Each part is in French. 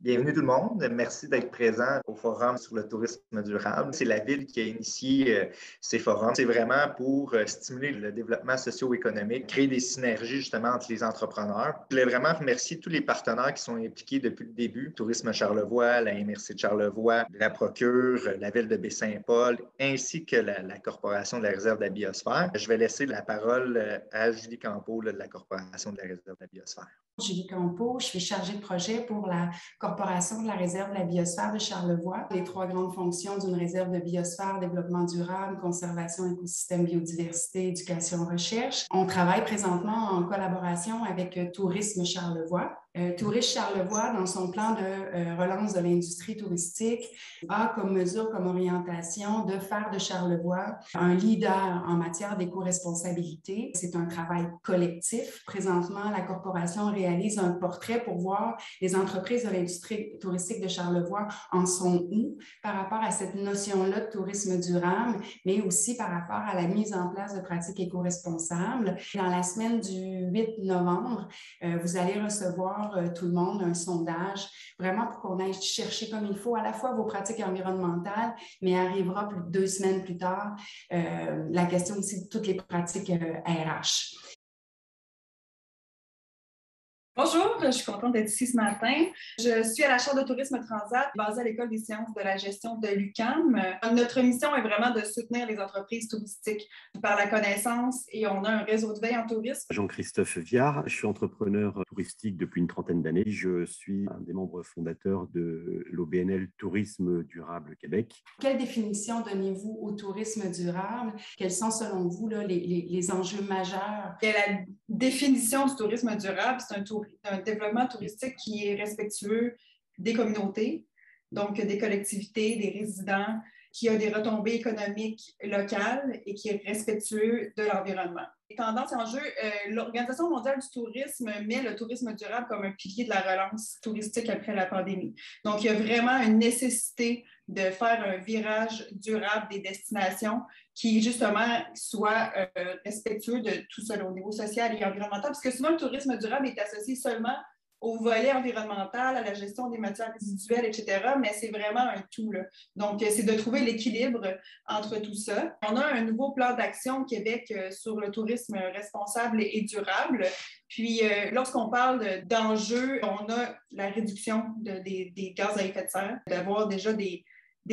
Bienvenue tout le monde. Merci d'être présent au Forum sur le tourisme durable. C'est la Ville qui a initié ces forums. C'est vraiment pour stimuler le développement socio-économique, créer des synergies justement entre les entrepreneurs. Je voulais vraiment remercier tous les partenaires qui sont impliqués depuis le début. Tourisme Charlevoix, la MRC de Charlevoix, la Procure, la Ville de Baie-Saint-Paul, ainsi que la Corporation de la Réserve de la biosphère. Je vais laisser la parole à Julie Campeau de la Corporation de la Réserve de la biosphère. Julie Campeau, je suis chargée de projet pour la Corporation de la Réserve de la biosphère de Charlevoix. Les trois grandes fonctions d'une réserve de biosphère, développement durable, conservation, écosystème, biodiversité, éducation, recherche. On travaille présentement en collaboration avec Tourisme Charlevoix. Tourisme Charlevoix, dans son plan de relance de l'industrie touristique, a comme mesure, comme orientation de faire de Charlevoix un leader en matière d'éco-responsabilité. C'est un travail collectif. Présentement, la corporation réalise un portrait pour voir les entreprises de l'industrie touristique de Charlevoix en sont où par rapport à cette notion-là de tourisme durable, mais aussi par rapport à la mise en place de pratiques éco-responsables. Dans la semaine du 8 novembre, vous allez recevoir tout le monde un sondage, vraiment pour qu'on aille chercher comme il faut à la fois vos pratiques environnementales, mais arrivera 2 semaines plus tard la question aussi de toutes les pratiques RH. Bonjour, je suis contente d'être ici ce matin. Je suis à la Chaire de tourisme Transat, basée à l'École des sciences de la gestion de l'UQAM. Notre mission est vraiment de soutenir les entreprises touristiques par la connaissance et on a un réseau de veille en tourisme. Jean-Christophe Viard, je suis entrepreneur touristique depuis une trentaine d'années. Je suis un des membres fondateurs de l'OBNL Tourisme Durable Québec. Quelle définition donnez-vous au tourisme durable? Quels sont selon vous là, les enjeux majeurs? Et la définition du tourisme durable, c'est un développement touristique qui est respectueux des communautés, donc des collectivités, des résidents, qui a des retombées économiques locales et qui est respectueux de l'environnement. Les tendances et enjeux, l'Organisation mondiale du tourisme met le tourisme durable comme un pilier de la relance touristique après la pandémie. Donc, il y a vraiment une nécessité de faire un virage durable des destinations qui, justement, soit respectueux de tout ça au niveau social et environnemental, parce que souvent, le tourisme durable est associé seulement au volet environnemental, à la gestion des matières résiduelles, etc., mais c'est vraiment un tout, là. Donc, c'est de trouver l'équilibre entre tout ça. On a un nouveau plan d'action au Québec sur le tourisme responsable et durable. Puis, lorsqu'on parle d'enjeux, on a la réduction des gaz à effet de serre, d'avoir déjà des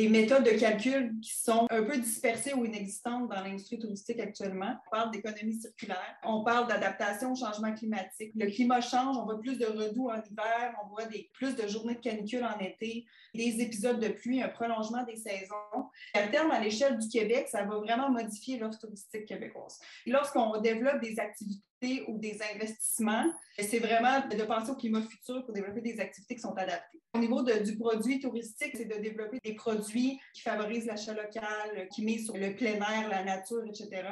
méthodes de calcul qui sont un peu dispersées ou inexistantes dans l'industrie touristique actuellement. On parle d'économie circulaire, on parle d'adaptation au changement climatique. Le climat change, on voit plus de redoux en hiver, on voit plus de journées de canicule en été, des épisodes de pluie, un prolongement des saisons. À terme, à l'échelle du Québec, ça va vraiment modifier l'offre touristique québécoise. Lorsqu'on développe des activités ou des investissements, c'est vraiment de penser au climat futur pour développer des activités qui sont adaptées. Au niveau du produit touristique, c'est de développer des produits qui favorisent l'achat local, qui misent sur le plein air, la nature, etc.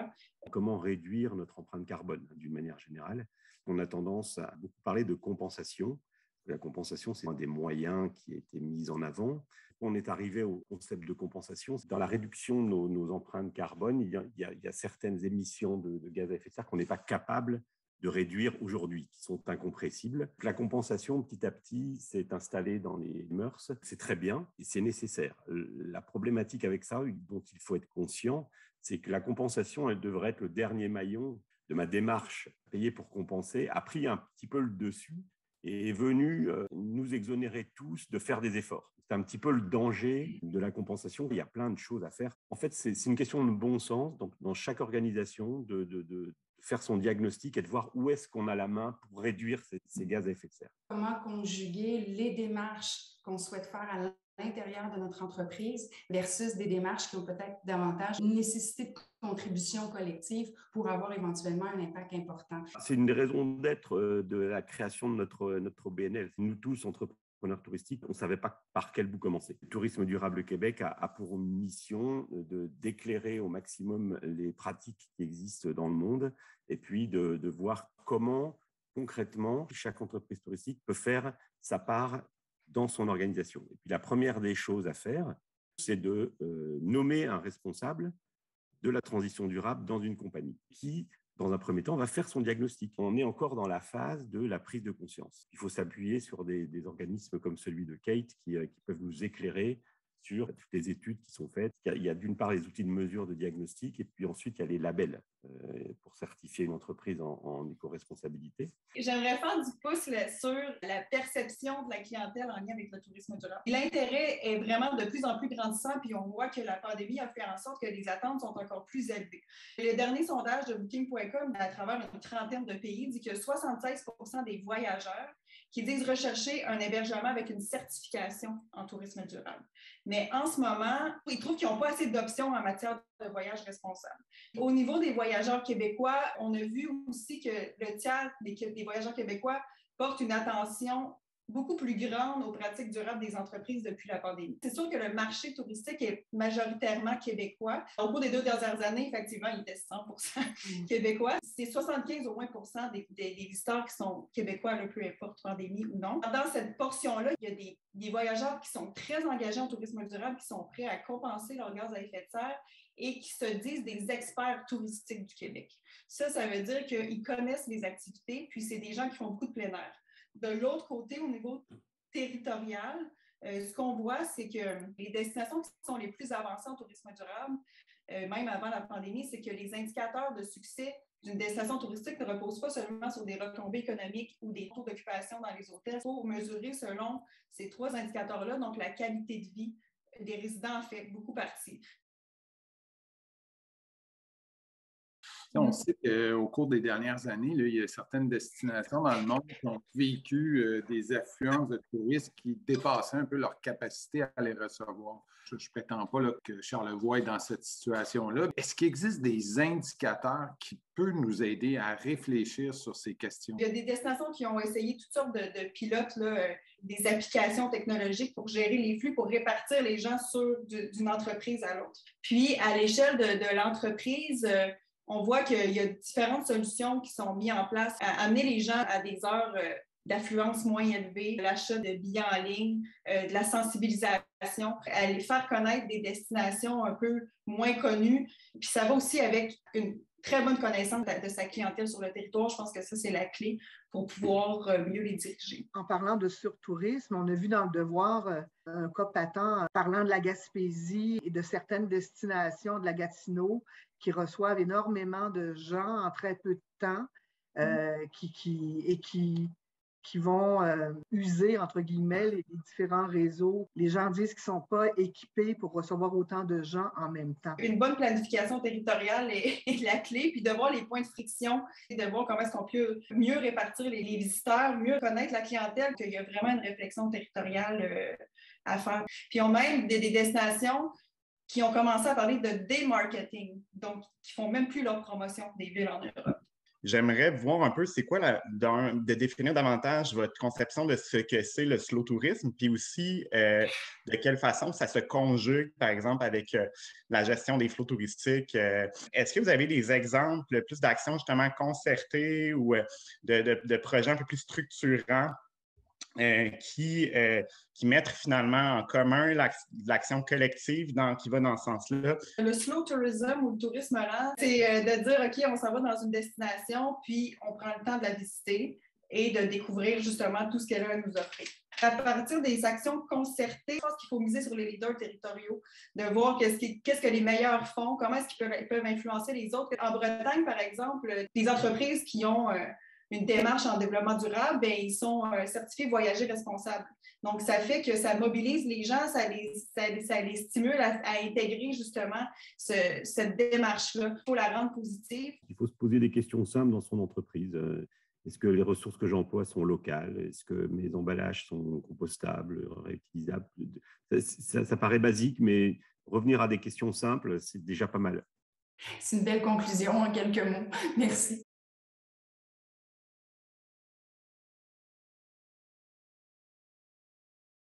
Comment réduire notre empreinte carbone d'une manière générale? On a tendance à beaucoup parler de compensation. La compensation, c'est un des moyens qui a été mis en avant. On est arrivé au concept de compensation. Dans la réduction de nos empreintes carbone, il y a certaines émissions de gaz à effet de serre qu'on n'est pas capable de réduire aujourd'hui, qui sont incompressibles. La compensation, petit à petit, s'est installée dans les mœurs. C'est très bien et c'est nécessaire. La problématique avec ça, dont il faut être conscient, c'est que la compensation, elle devrait être le dernier maillon de ma démarche. Payer pour compenser a pris un petit peu le dessus et est venu nous exonérer tous de faire des efforts. C'est un petit peu le danger de la compensation. Il y a plein de choses à faire. En fait, c'est une question de bon sens, donc dans chaque organisation, de faire son diagnostic et de voir où est-ce qu'on a la main pour réduire ces gaz à effet de serre. Comment conjuguer les démarches qu'on souhaite faire à l'intérieur de notre entreprise versus des démarches qui ont peut-être davantage une nécessité de contribution collective pour avoir éventuellement un impact important. C'est une des raisons d'être de la création de notre BNL. Nous tous, entrepreneurs touristiques, on ne savait pas par quel bout commencer. Le Tourisme durable Québec a pour mission d'éclairer au maximum les pratiques qui existent dans le monde et puis de voir comment concrètement chaque entreprise touristique peut faire sa part dans son organisation. Et puis la première des choses à faire, c'est de nommer un responsable de la transition durable dans une compagnie qui dans un premier temps, va faire son diagnostic. On est encore dans la phase de la prise de conscience. Il faut s'appuyer sur des organismes comme celui de Kate qui peuvent nous éclairer sur toutes les études qui sont faites. Il y a d'une part les outils de mesure de diagnostic et puis ensuite il y a les labels pour certifier une entreprise en éco-responsabilité. J'aimerais faire du pouce sur la perception de la clientèle en lien avec le tourisme durable. L'intérêt est vraiment de plus en plus grandissant, puis on voit que la pandémie a fait en sorte que les attentes sont encore plus élevées. Le dernier sondage de Booking.com, à travers une trentaine de pays, dit que 76% des voyageurs qui disent rechercher un hébergement avec une certification en tourisme durable. Mais en ce moment, ils trouvent qu'ils n'ont pas assez d'options en matière de voyage responsable. Au niveau des voyageurs québécois, on a vu aussi que le tiers des voyageurs québécois portent une attention beaucoup plus grande aux pratiques durables des entreprises depuis la pandémie. C'est sûr que le marché touristique est majoritairement québécois. Au cours des 2 dernières années, effectivement, il était 100% québécois. C'est 75 au moins % des visiteurs qui sont québécois, peu importe pandémie ou non. Dans cette portion-là, il y a des voyageurs qui sont très engagés en tourisme durable, qui sont prêts à compenser leurs gaz à effet de serre et qui se disent des experts touristiques du Québec. Ça veut dire qu'ils connaissent les activités, puis c'est des gens qui font beaucoup de plein air. De l'autre côté, au niveau territorial, ce qu'on voit, c'est que les destinations qui sont les plus avancées en tourisme durable, même avant la pandémie, c'est que les indicateurs de succès d'une destination touristique ne reposent pas seulement sur des retombées économiques ou des taux d'occupation dans les hôtels. Il faut mesurer selon ces 3 indicateurs-là, donc la qualité de vie des résidents en fait beaucoup partie. On sait qu'au cours des dernières années, là, il y a certaines destinations dans le monde qui ont vécu des affluences de touristes qui dépassaient un peu leur capacité à les recevoir. Je ne prétends pas là, que Charlevoix est dans cette situation-là. Est-ce qu'il existe des indicateurs qui peuvent nous aider à réfléchir sur ces questions? Il y a des destinations qui ont essayé toutes sortes de pilotes, là, des applications technologiques pour gérer les flux, pour répartir les gens d'une entreprise à l'autre. Puis, à l'échelle de l'entreprise, on voit qu'il y a différentes solutions qui sont mises en place à amener les gens à des heures d'affluence moins élevée, l'achat de billets en ligne, de la sensibilisation, à les faire connaître des destinations un peu moins connues. Puis ça va aussi avec une très bonne connaissance de sa clientèle sur le territoire. Je pense que ça, c'est la clé pour pouvoir mieux les diriger. En parlant de surtourisme, on a vu dans Le Devoir un cas patent parlant de la Gaspésie et de certaines destinations de la Gatineau qui reçoivent énormément de gens en très peu de temps qui vont user, entre guillemets, les différents réseaux. Les gens disent qu'ils ne sont pas équipés pour recevoir autant de gens en même temps. Une bonne planification territoriale est la clé, puis de voir les points de friction et de voir comment est-ce qu'on peut mieux répartir les visiteurs, mieux connaître la clientèle, qu'il y a vraiment une réflexion territoriale à faire. Puis on a même des destinations qui ont commencé à parler de démarketing, donc qui ne font même plus leur promotion des villes en Europe. J'aimerais voir un peu, c'est quoi, de définir davantage votre conception de ce que c'est le slow tourisme, puis aussi de quelle façon ça se conjugue, par exemple, avec la gestion des flots touristiques. Est-ce que vous avez des exemples, plus d'actions justement concertées ou de projets un peu plus structurants qui mettent finalement en commun l'action collective qui va dans ce sens-là? Le slow tourism ou le tourisme lent, c'est de dire, OK, on s'en va dans une destination, puis on prend le temps de la visiter et de découvrir justement tout ce qu'elle a à nous offrir. À partir des actions concertées, je pense qu'il faut miser sur les leaders territoriaux, de voir qu'est-ce que les meilleurs font, comment est-ce qu'ils peuvent influencer les autres. En Bretagne, par exemple, des entreprises qui ont une démarche en développement durable, bien, ils sont certifiés voyager responsables. Donc, ça fait que ça mobilise les gens, ça les stimule à intégrer justement cette démarche-là. Il faut la rendre positive. Il faut se poser des questions simples dans son entreprise. Est-ce que les ressources que j'emploie sont locales? Est-ce que mes emballages sont compostables, réutilisables? Ça paraît basique, mais revenir à des questions simples, c'est déjà pas mal. C'est une belle conclusion en quelques mots. Merci.